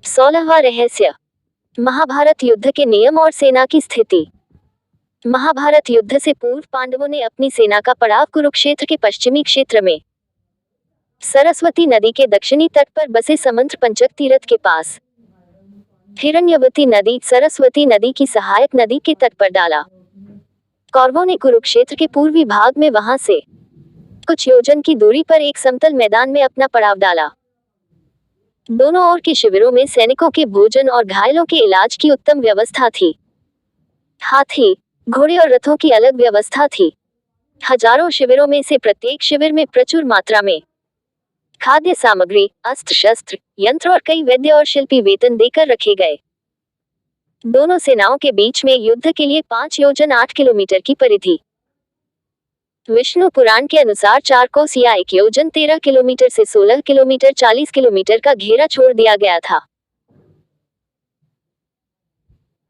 16वां रहस्य। महाभारत युद्ध के नियम और सेना की स्थिति। महाभारत युद्ध से पूर्व पांडवों ने अपनी सेना का पड़ाव कुरुक्षेत्र के पश्चिमी क्षेत्र में सरस्वती नदी के दक्षिणी तट पर बसे समंत्र पंचक तीर्थ के पास हिरण्यवती नदी सरस्वती नदी की सहायक नदी के तट पर डाला। कौरवों ने कुरुक्षेत्र के पूर्वी भाग में वहां से कुछ योजन की दूरी पर एक समतल मैदान में अपना पड़ाव डाला। दोनों ओर के शिविरों में सैनिकों के भोजन और घायलों के इलाज की उत्तम व्यवस्था थी। हाथी, घोड़े और रथों की अलग व्यवस्था थी। हजारों शिविरों में से प्रत्येक शिविर में प्रचुर मात्रा में खाद्य सामग्री, अस्त्र शस्त्र, यंत्र और कई वैद्य और शिल्पी वेतन देकर रखे गए। दोनों सेनाओं के बीच में युद्ध के लिए 5 योजन 8 किलोमीटर की परिधि। विष्णु पुराण के अनुसार 4 कोस या 1 योजन 13 किलोमीटर से 16 किलोमीटर 40 किलोमीटर का घेरा छोड़ दिया गया था।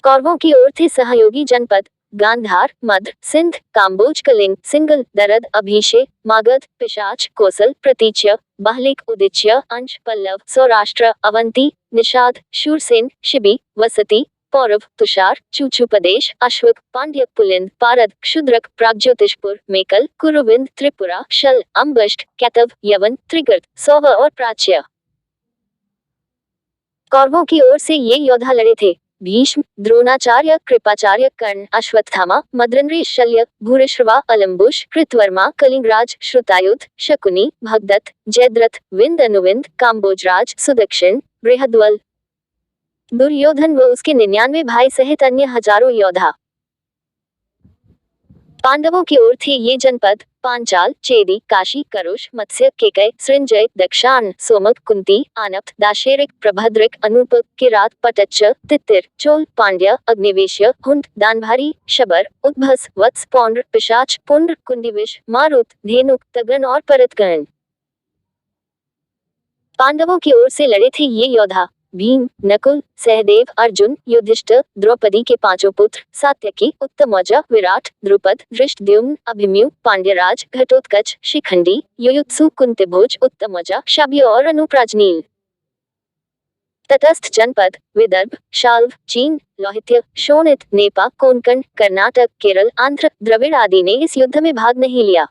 कौरवों की ओर थे सहयोगी जनपद गांधार, मध्य, सिंध, काम्बोज, कलिंग, सिंगल, दरद, अभिषेक, मागध, पिशाच, कोसल, प्रतीच्य, बाहलिक, उदिच्य, अंश, पल्लव, सौराष्ट्र, अवंती, निषाद, शूरसेन, शिबी, वसती, पौरव, तुषार, चूचुपदेश, अश्वक, पांड्य, पुलिंद, पारद, क्षुद्रक, प्राग्ज्योतिषपुर, मेकल, कुरुविंद, त्रिपुरा, शल, अम्बष्ट, कैतव, यवन, त्रिगर्त, सौव और प्राच्य। कौरवों की ओर से ये योद्धा लड़े थे भीष्म, द्रोणाचार्य, कृपाचार्य, कर्ण, अश्वत्थामा, मद्रनरेश, शल्य, भूरिश्रवा, अलम्बुश, कृतवर्मा, कलिंगराज, श्रुतायुध, शकुनी, भगदत्त, जयद्रथ, विंद, अनुविंद, काम्बोजराज, सुदक्षिण, बृहद्वल, दुर्योधन व उसके 99 भाई सहित अन्य हजारों योद्धा। पांडवों की ओर थे ये जनपद पांचाल, चेदी, काशी, करुष, मत्स्य, केकय, सृंजय, दक्षाण, सोमक, कुंती, आनप्त, दाशेरिक, प्रभद्रिक, अनूप, किरात, पटच्च, तित्तिर, चोल, पांड्य, अग्निवेश्य, हुंड, दानभारी, शबर, उद्भस, वत्स, पौंड्र, पिशाच, पुंड्र, कुंडिविश, मारुत, धेनुक, तगन और परतगण। पांडवों की ओर से लड़े थे ये योद्धा भीम, नकुल, सहदेव, अर्जुन, युधिष्ठिर, द्रौपदी के 5 पुत्र सात्यकी, उत्तमौजा, विराट, द्रुपद, धृष्टद्युम्न, अभिमन्यु, पांड्यराज, घटोत्कच, शिखंडी, युयुत्सु, कुंतीभोज, उत्तमौजा, शाब्य और अनुप्राजनील। तटस्थ जनपद विदर्भ, शाल्व, चीन, लोहित्य, शोणित, नेपा, कोंकण, कर्नाटक, केरल, आंध्र, द्रविड़ आदि ने इस युद्ध में भाग नहीं लिया।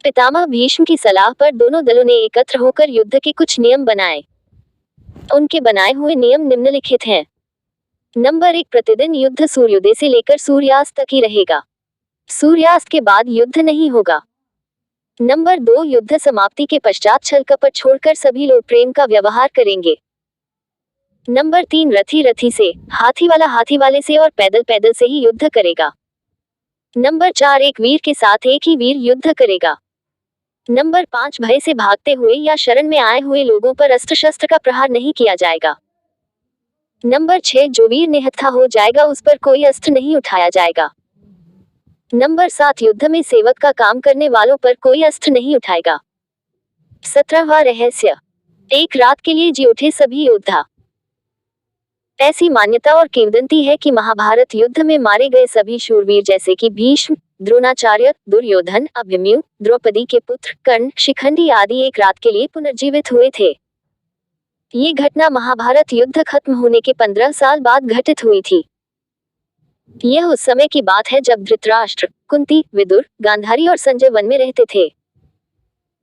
पितामह भीष्म की सलाह पर दोनों दलों ने एकत्र होकर युद्ध के कुछ नियम बनाए। उनके बनाए हुए नियम निम्नलिखित हैं। नंबर 1, प्रतिदिन युद्ध सूर्योदय से लेकर सूर्यास्त तक ही रहेगा। सूर्यास्त के बाद युद्ध नहीं होगा। नंबर 2, युद्ध समाप्ति के पश्चात छल कपट छोड़कर सभी लोग प्रेम का व्यवहार करेंगे। नंबर 3, रथी रथी से, हाथी वाला हाथी वाले से और पैदल पैदल से ही युद्ध करेगा। नंबर 4, एक वीर के साथ एक ही वीर युद्ध करेगा। नंबर 5, भय से भागते हुए या शरण में आए हुए लोगों पर अस्त्र शस्त्र का प्रहार नहीं किया जाएगा। नंबर 6, जो वीर निहत्था हो जाएगा उस पर कोई अस्त्र नहीं उठाया जाएगा। नंबर 7, युद्ध में सेवक का काम करने वालों पर कोई अस्त्र नहीं उठाएगा। 17वां रहस्य। एक रात के लिए जी उठे सभी योद्धा। ऐसी मान्यता और किंवदंती है कि महाभारत युद्ध में मारे गए सभी शूरवीर जैसे कि भीष्म, द्रोणाचार्य, दुर्योधन, अभिमन्यु, द्रौपदी के पुत्र, कर्ण, शिखंडी आदि एक रात के लिए पुनर्जीवित हुए थे। ये घटना महाभारत युद्ध खत्म होने के 15 साल बाद घटित हुई थी। यह उस समय की बात है जब धृतराष्ट्र, कुंती, विदुर, गांधारी और संजय वन में रहते थे।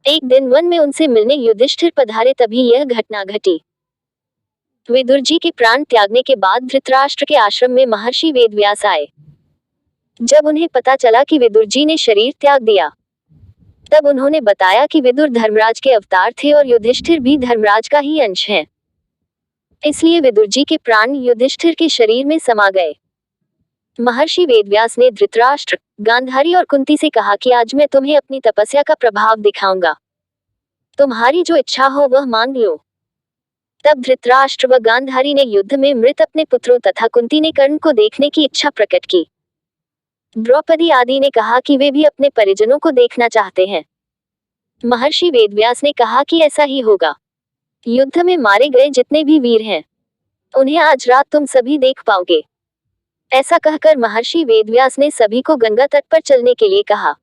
एक दिन वन में उनसे मिलने युधिष्ठिर पधारे तभी यह घटना घटी। विदुर जी के प्राण त्यागने के बाद धृतराष्ट्र के आश्रम में महर्षि वेदव्यास आए। जब उन्हें पता चला कि विदुर जी ने शरीर त्याग दिया, तब उन्होंने बताया कि विदुर धर्मराज के अवतार थे और युधिष्ठिर भी धर्मराज का ही अंश है। इसलिए विदुर जी के प्राण युधिष्ठिर के शरीर में समा गए। महर्षि वेदव्यास ने धृतराष्ट्र, गांधारी और कुंती से कहा कि आज मैं तुम्हें अपनी तपस्या का प्रभाव दिखाऊंगा। तुम्हारी जो इच्छा हो वह मांग लो। तब धृतराष्ट्र व गांधारी ने युद्ध में मृत अपने पुत्रों तथा कुंती ने कर्ण को देखने की इच्छा प्रकट की। द्रौपदी आदि ने कहा कि वे भी अपने परिजनों को देखना चाहते हैं। महर्षि वेदव्यास ने कहा कि ऐसा ही होगा। युद्ध में मारे गए जितने भी वीर हैं, उन्हें आज रात तुम सभी देख पाओगे। ऐसा कहकर महर्षि वेदव्यास ने सभी को गंगा तट पर चलने के लिए कहा।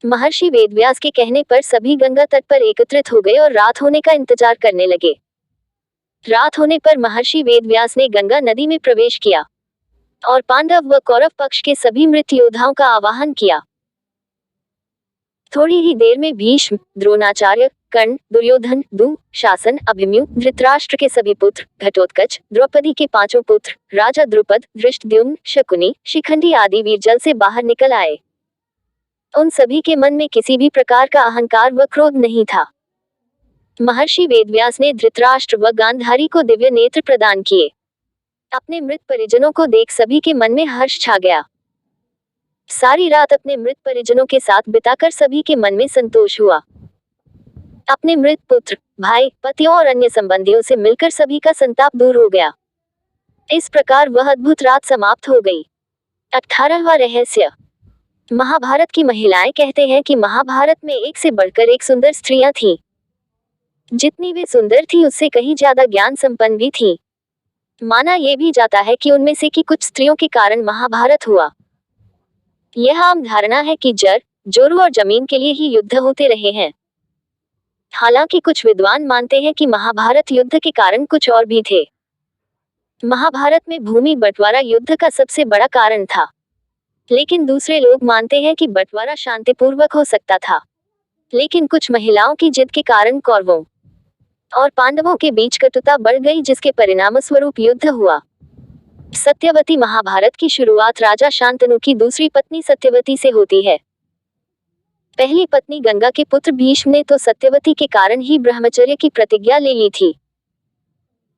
महर्षि वेदव्यास के कहने पर सभी गंगा तट पर एकत्रित हो गए और रात होने का इंतजार करने लगे। रात होने पर महर्षि वेदव्यास ने गंगा नदी में प्रवेश किया और पांडव व कौरव पक्ष के सभी मृत योद्धाओं का आवाहन किया। थोड़ी ही देर में भीष्म, द्रोणाचार्य, कर्ण, दुर्योधन, दुःशासन, अभिमन्यु, धृतराष्ट्र के सभी पुत्र, घटोत्कच, द्रौपदी के 5 पुत्र, राजा द्रुपद, धृष्टद्युम्न, शकुनी, शिखंडी आदि वीर जल से बाहर निकल आए। उन सभी के मन में किसी भी प्रकार का अहंकार व क्रोध नहीं था। महर्षि वेदव्यास ने धृतराष्ट्र व गांधारी को दिव्य नेत्र प्रदान किए। अपने मृत परिजनों को देख सभी के मन में हर्ष छा गया। सारी रात अपने मृत परिजनों के साथ बिताकर सभी के मन में संतोष हुआ। अपने मृत पुत्र, भाई, पतियों और अन्य संबंधियों से मिलकर सभी का संताप दूर हो गया। इस प्रकार वह अद्भुत रात समाप्त हो गई। 18वां रहस्य। महाभारत की महिलाएं कहते हैं कि महाभारत में एक से बढ़कर एक सुंदर स्त्रियां थीं। जितनी वे सुंदर थी उससे कहीं ज्यादा ज्ञान संपन्न भी थी। माना यह भी जाता है कि उनमें से की कुछ स्त्रियों के कारण महाभारत हुआ। यह आम धारणा है कि जर, जोरू और जमीन के लिए ही युद्ध होते रहे हैं। हालांकि कुछ विद्वान मानते हैं कि महाभारत युद्ध के कारण कुछ और भी थे। महाभारत में भूमि बंटवारा युद्ध का सबसे बड़ा कारण था, लेकिन दूसरे लोग मानते हैं कि बंटवारा शांतिपूर्वक हो सकता था। लेकिन कुछ महिलाओं की जिद के कारण कौरवों और पांडवों के बीच कटुता बढ़ गई, जिसके परिणामस्वरूप युद्ध हुआ। सत्यवती। महाभारत की शुरुआत राजा शांतनु की दूसरी पत्नी सत्यवती से होती है। पहली पत्नी गंगा के पुत्र भीष्म ने तो सत्यवती के कारण ही ब्रह्मचर्य की प्रतिज्ञा ले ली थी,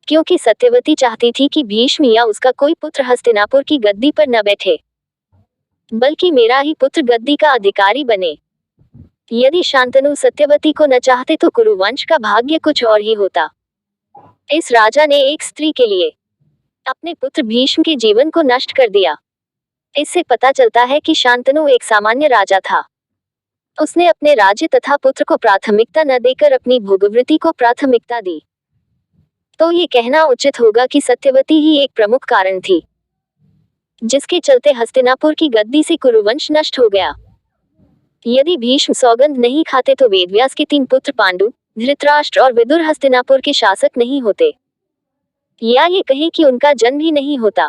क्योंकि सत्यवती चाहती थी कि भीष्म या उसका कोई पुत्र हस्तिनापुर की गद्दी पर न बैठे, बल्कि मेरा ही पुत्र गद्दी का अधिकारी बने। यदि शांतनु सत्यवती को न चाहते तो कुरुवंश का भाग्य कुछ और ही होता। इस राजा ने एक स्त्री के लिए अपने पुत्र भीष्म के जीवन को नष्ट कर दिया। इससे पता चलता है कि शांतनु एक सामान्य राजा था। उसने अपने राज्य तथा पुत्र को प्राथमिकता न देकर अपनी भोगवृत्ति को प्राथमिकता दी। तो ये कहना उचित होगा कि सत्यवती ही एक प्रमुख कारण थी, जिसके चलते हस्तिनापुर की गद्दी से कुरुवंश नष्ट हो गया। यदि भीष्म सौगंध नहीं खाते तो वेदव्यास के 3 पुत्र पांडु, धृतराष्ट्र और विदुर हस्तिनापुर के शासक नहीं होते, या ये कहें कि उनका जन्म ही नहीं होता।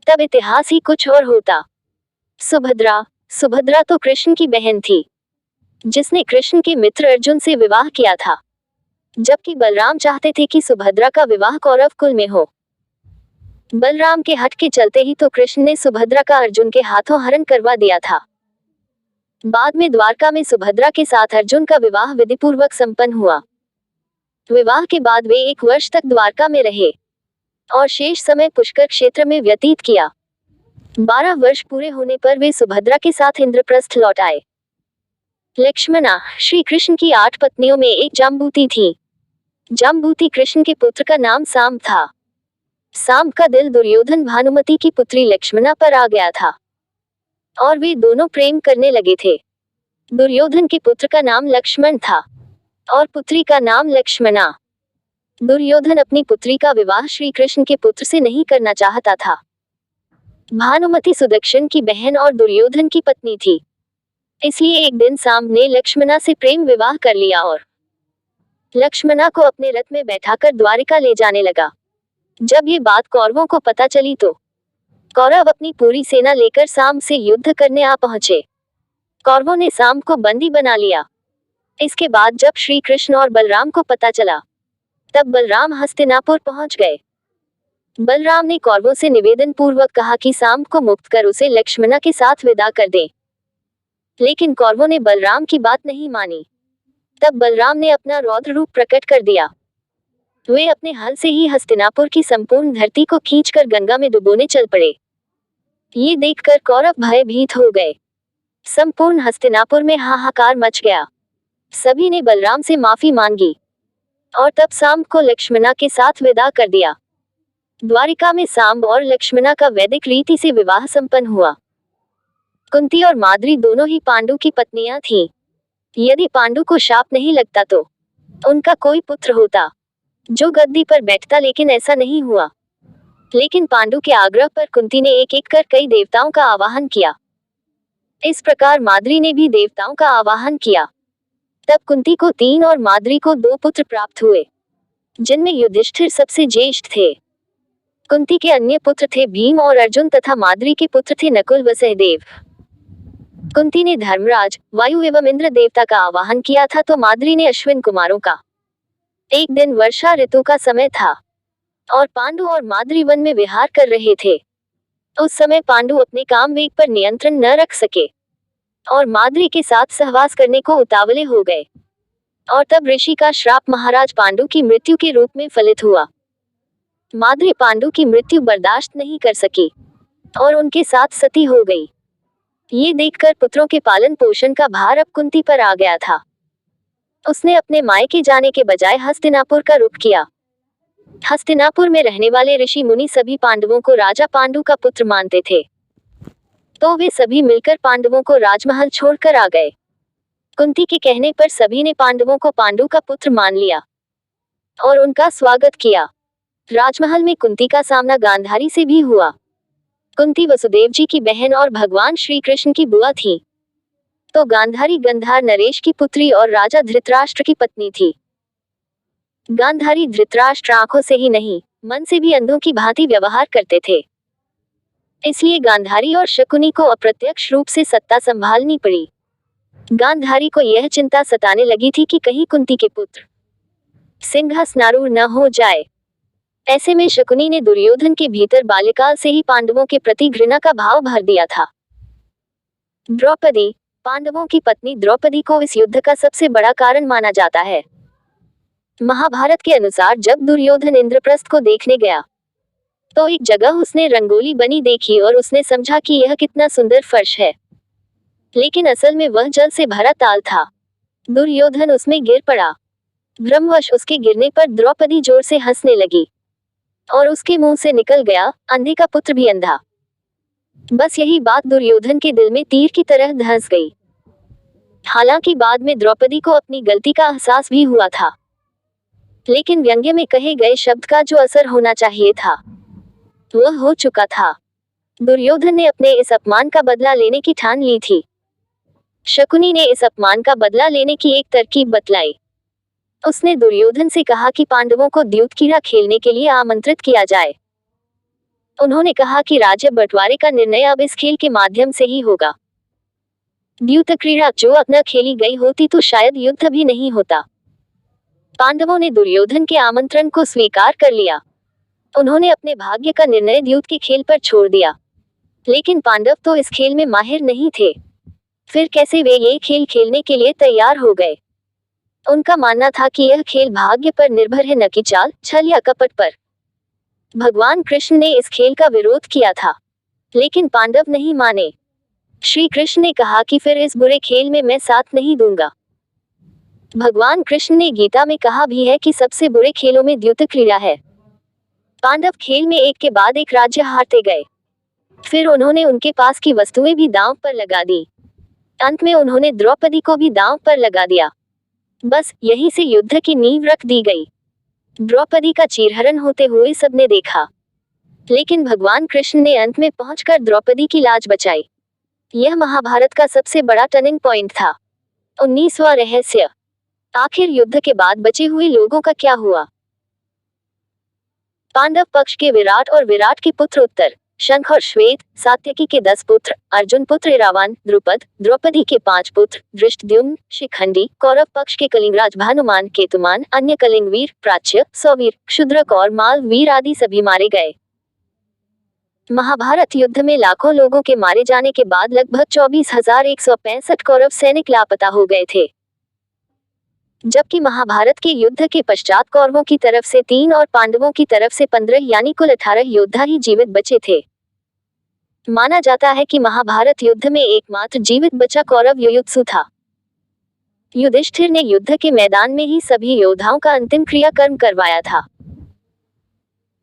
तब इतिहास ही कुछ और होता। सुभद्रा तो कृष्ण की बहन थी, जिसने कृष्ण के मित्र अर्जुन से विवाह किया था, जबकि बलराम चाहते थे कि सुभद्रा का विवाह कौरव कुल में हो। बलराम के हठ के चलते ही तो कृष्ण ने सुभद्रा का अर्जुन के हाथों हरण करवा दिया था। बाद में द्वारका में सुभद्रा के साथ अर्जुन का विवाह विधिपूर्वक संपन्न हुआ। विवाह के बाद वे 1 वर्ष तक द्वारका में रहे और शेष समय पुष्कर क्षेत्र में व्यतीत किया। 12 वर्ष पूरे होने पर वे सुभद्रा के साथ इंद्रप्रस्थ लौट आए। लक्ष्मणा। श्री कृष्ण की 8 पत्नियों में एक जाम्बूती थी। जाम्बूती कृष्ण के पुत्र का नाम सांब था। सांब का दिल दुर्योधन भानुमति की पुत्री लक्ष्मणा पर आ गया था और वे दोनों प्रेम करने लगे थे। दुर्योधन के पुत्र का नाम लक्ष्मण था और पुत्री का नाम लक्ष्मणा। दुर्योधन अपनी पुत्री का विवाह श्री कृष्ण के पुत्र से नहीं करना चाहता था। भानुमति सुदक्षिण की बहन और दुर्योधन की पत्नी थी, इसलिए एक दिन सांब ने लक्ष्मणा से प्रेम विवाह कर लिया और लक्ष्मणा को अपने रथ में बैठाकर द्वारिका ले जाने लगा। जब ये बात कौरवों को पता चली तो कौरव अपनी पूरी सेना लेकर सांब से युद्ध करने आ पहुंचे। कौरवों ने सांब को बंदी बना लिया। इसके बाद जब श्री कृष्ण और बलराम को पता चला, तब बलराम हस्तिनापुर पहुंच गए। बलराम ने कौरवों से निवेदन पूर्वक कहा कि सांब को मुक्त कर उसे लक्ष्मणा के साथ विदा कर दें, लेकिन कौरवों ने बलराम की बात नहीं मानी। तब बलराम ने अपना रौद्र रूप प्रकट कर दिया। वे अपने हल से ही हस्तिनापुर की संपूर्ण धरती को खींचकर गंगा में डुबोने चल पड़े। ये देखकर कौरव भयभीत हो गए। संपूर्ण हस्तिनापुर में हाहाकार मच गया। सभी ने बलराम से माफी मांगी और तब सांब को लक्ष्मणा के साथ विदा कर दिया। द्वारिका में सांब और लक्ष्मणा का वैदिक रीति से विवाह संपन्न हुआ। कुंती और माद्री दोनों ही पांडु की पत्नियां थीं। यदि पांडु को शाप नहीं लगता तो उनका कोई पुत्र होता जो गद्दी पर बैठता, लेकिन ऐसा नहीं हुआ। लेकिन पांडु के आग्रह पर कुंती ने एक एक कर कई देवताओं का आवाहन किया। इस प्रकार माद्री ने भी देवताओं का आवाहन किया। तब कुंती को 3 और माद्री को 2 पुत्र प्राप्त हुए। जिनमें युधिष्ठिर सबसे ज्येष्ठ थे। कुंती के अन्य पुत्र थे भीम और अर्जुन तथा माद्री के पुत्र थे नकुल व सहदेव। कुंती ने धर्मराज, वायु एवं इंद्र देवता का आवाहन किया था तो माद्री ने अश्विन कुमारों का। एक दिन वर्षा ऋतु का समय था और पांडु और माद्री वन में विहार कर रहे थे। उस समय पांडु अपने काम वेग पर नियंत्रण न रख सके और माद्री के साथ सहवास करने को उतावले हो गए। और तब ऋषि का श्राप महाराज पांडु की मृत्यु के रूप में फलित हुआ। माद्री पांडु की मृत्यु बर्दाश्त नहीं कर सकी और उनके साथ सती हो गई। ये देखकर पुत्रों के पालन पोषण का भार अब कुंती पर आ गया था। उसने अपने मायके जाने के बजाय हस्तिनापुर का रुख किया। हस्तिनापुर में रहने वाले ऋषि मुनि सभी पांडवों को राजा पांडु का पुत्र मानते थे, तो वे सभी मिलकर पांडवों को राजमहल छोड़कर आ गए। कुंती के कहने पर सभी ने पांडवों को पांडु का पुत्र मान लिया और उनका स्वागत किया। राजमहल में कुंती का सामना गांधारी से भी हुआ। कुंती वसुदेव जी की बहन और भगवान श्री कृष्ण की बुआ थी, तो गांधारी गंधार नरेश की पुत्री और राजा धृतराष्ट्र की पत्नी थी। गांधारी धृतराष्ट्र आंखों से ही नहीं, मन से भी अंधों की भांति व्यवहार करते थे। इसलिए गांधारी और शकुनी को अप्रत्यक्ष रूप से सत्ता संभालनी पड़ी। गांधारी को यह चिंता सताने लगी थी कि कहीं कुंती के पुत्र सिंहासनारूढ़ न हो जाए। ऐसे में शकुनी ने दुर्योधन के भीतर बाल्यकाल से ही पांडवों के प्रति घृणा का भाव भर दिया था। द्रौपदी, पांडवों की पत्नी द्रौपदी को इस युद्ध का सबसे बड़ा कारण माना जाता है। महाभारत के अनुसार जब दुर्योधन इंद्रप्रस्थ को देखने गया तो एक जगह उसने रंगोली बनी देखी और उसने समझा कि यह कितना सुंदर फर्श है, लेकिन असल में वह जल से भरा ताल था। दुर्योधन उसमें गिर पड़ा। भ्रमवश उसके गिरने पर द्रौपदी जोर से हंसने लगी और उसके मुंह से निकल गया, अंधे का पुत्र भी अंधा। बस यही बात दुर्योधन के दिल में तीर की तरह धंस गई। हालांकि बाद में द्रौपदी को अपनी गलती का एहसास भी हुआ था, लेकिन व्यंग्य में कहे गए शब्द का जो असर होना चाहिए था वह हो चुका था। दुर्योधन ने अपने इस अपमान का बदला लेने की ठान ली थी। शकुनी ने इस अपमान का बदला लेने की एक तरकीब बतलाई। उसने दुर्योधन से कहा कि पांडवों को द्यूतक्रीड़ा खेलने के लिए आमंत्रित किया जाए। उन्होंने कहा कि राज्य बंटवारे का निर्णय अब इस खेल के माध्यम से ही होगा। द्यूतक्रीड़ा जो अब न खेली गई होती तो शायद युद्ध भी नहीं होता। पांडवों ने दुर्योधन के आमंत्रण को स्वीकार कर लिया। उन्होंने अपने भाग्य का निर्णय द्यूत के खेल पर छोड़ दिया, लेकिन पांडव तो इस खेल में माहिर नहीं थे। फिर कैसे वे ये खेल खेलने के लिए तैयार हो गए? उनका मानना था कि यह खेल भाग्य पर निर्भर है, न कि चाल, छल या कपट पर। भगवान कृष्ण ने इस खेल का विरोध किया था, लेकिन पांडव नहीं माने। श्री कृष्ण ने कहा कि फिर इस बुरे खेल में मैं साथ नहीं दूंगा। भगवान कृष्ण ने गीता में कहा भी है कि सबसे बुरे खेलों में द्यूतक्रीड़ा है। पांडव खेल में एक के बाद एक राज्य हारते गए। फिर उन्होंने उनके पास की वस्तुएं भी दांव पर लगा दी। अंत में उन्होंने द्रौपदी को भी दांव पर लगा दिया। बस यहीं से युद्ध की नींव रख दी गई। द्रौपदी का चीरहरण होते हुए सबने देखा, लेकिन भगवान कृष्ण ने अंत में पहुंचकर द्रौपदी की लाज बचाई। यह महाभारत का सबसे बड़ा टर्निंग पॉइंट था। 19वां रहस्य, आखिर युद्ध के बाद बचे हुए लोगों का क्या हुआ? पांडव पक्ष के विराट और विराट के पुत्र उत्तर, शंख और श्वेत, सात्यकी के 10 पुत्र, अर्जुन पुत्र इरावान, द्रुपद, द्रौपदी के 5 पुत्र, धृष्टद्युम्न, शिखंडी, कौरव पक्ष के कलिंगराज भानुमान, केतुमान, अन्य कलिंगवीर, प्राच्य, सौवीर, क्षुद्रक और मालवीर आदि सभी मारे गए। महाभारत युद्ध में लाखों लोगों के मारे जाने के बाद लगभग 24,165 कौरव सैनिक लापता हो गए थे, जबकि महाभारत के युद्ध के पश्चात कौरवों की तरफ से 3 और पांडवों की तरफ से 15 यानी कुल 18 योद्धा ही जीवित बचे थे। माना जाता है कि महाभारत युद्ध में एकमात्र जीवित बचा कौरव युयुत्सु था। युधिष्ठिर ने युद्ध के मैदान में ही सभी योद्धाओं का अंतिम क्रियाकर्म करवाया था।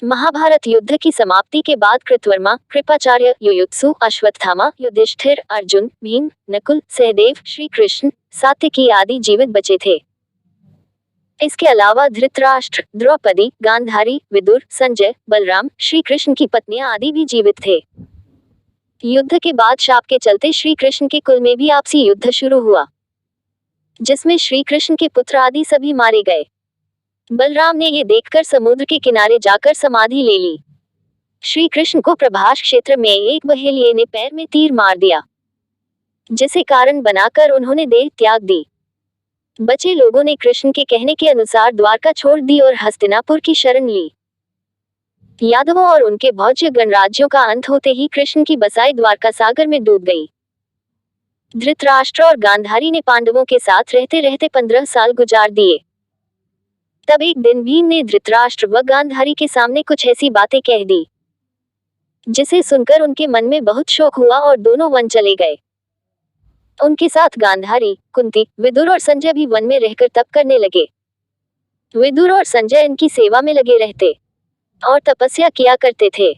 महाभारत युद्ध की समाप्ति के बाद कृतवर्मा, कृपाचार्य, युयुत्सु, अश्वत्थामा, युधिष्ठिर, अर्जुन, भीम, नकुल, सहदेव, श्री कृष्ण, सात्यकी आदि जीवित बचे थे। इसके अलावा धृतराष्ट्र, द्रौपदी, गांधारी, विदुर, संजय, बलराम, श्री कृष्ण की पत्नियां आदि भी जीवित थे। युद्ध के बाद शाप के चलते श्री कृष्ण के कुल में भी आपसी युद्ध शुरू हुआ, जिसमें श्री कृष्ण के पुत्र आदि सभी मारे गए। बलराम ने ये देखकर समुद्र के किनारे जाकर समाधि ले ली। श्री कृष्ण को प्रभास क्षेत्र में एक बहेलिये ने पैर में तीर मार दिया, जिसे कारण बनाकर उन्होंने देह त्याग दी। बचे लोगों ने कृष्ण के कहने के अनुसार द्वारका छोड़ दी और हस्तिनापुर की शरण ली। यादवों और उनके भौज्य गणराज्यों का अंत होते ही कृष्ण की बसाई द्वारका सागर में डूब गई। धृतराष्ट्र और गांधारी ने पांडवों के साथ रहते रहते 15 साल गुजार दिए। तब एक दिन भीम ने धृतराष्ट्र व गांधारी के सामने कुछ ऐसी बातें कह दी, जिसे सुनकर उनके मन में बहुत शोक हुआ और दोनों वन चले गए। उनके साथ गांधारी, कुंती, विदुर और संजय भी वन में रहकर तप करने लगे। विदुर और संजय इनकी सेवा में लगे रहते और तपस्या किया करते थे।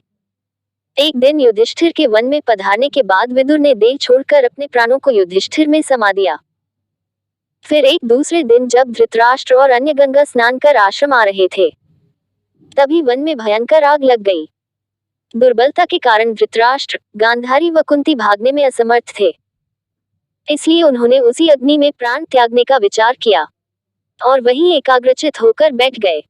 एक दिन युधिष्ठिर के वन में पधारने के बाद विदुर ने देह छोड़कर अपने प्राणों को युधिष्ठिर में समा दिया। फिर एक दूसरे दिन जब धृतराष्ट्र और अन्य गंगा स्नान कर आश्रम आ रहे थे, तभी वन में भयंकर आग लग गई। दुर्बलता के कारण धृतराष्ट्र, गांधारी व कुंती भागने में असमर्थ थे, इसलिए उन्होंने उसी अग्नि में प्राण त्यागने का विचार किया और वहीं एकाग्रचित होकर बैठ गए।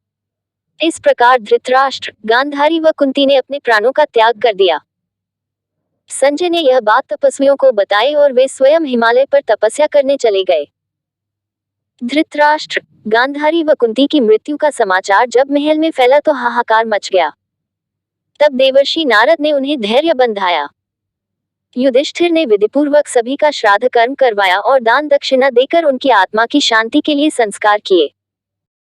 इस प्रकार धृतराष्ट्र, गांधारी व कुंती ने अपने प्राणों का त्याग कर दिया। संजय ने यह बात तपस्वियों को बताई और वे स्वयं हिमालय पर तपस्या करने चले गए। धृतराष्ट्र, गांधारी व कुंती की मृत्यु का समाचार जब महल में फैला तो हाहाकार मच गया। तब देवर्षि नारद ने उन्हें धैर्य बंधाया। युधिष्ठिर ने विधिपूर्वक सभी का श्राद्ध कर्म करवाया और दान दक्षिणा देकर उनकी आत्मा की शांति के लिए संस्कार किए।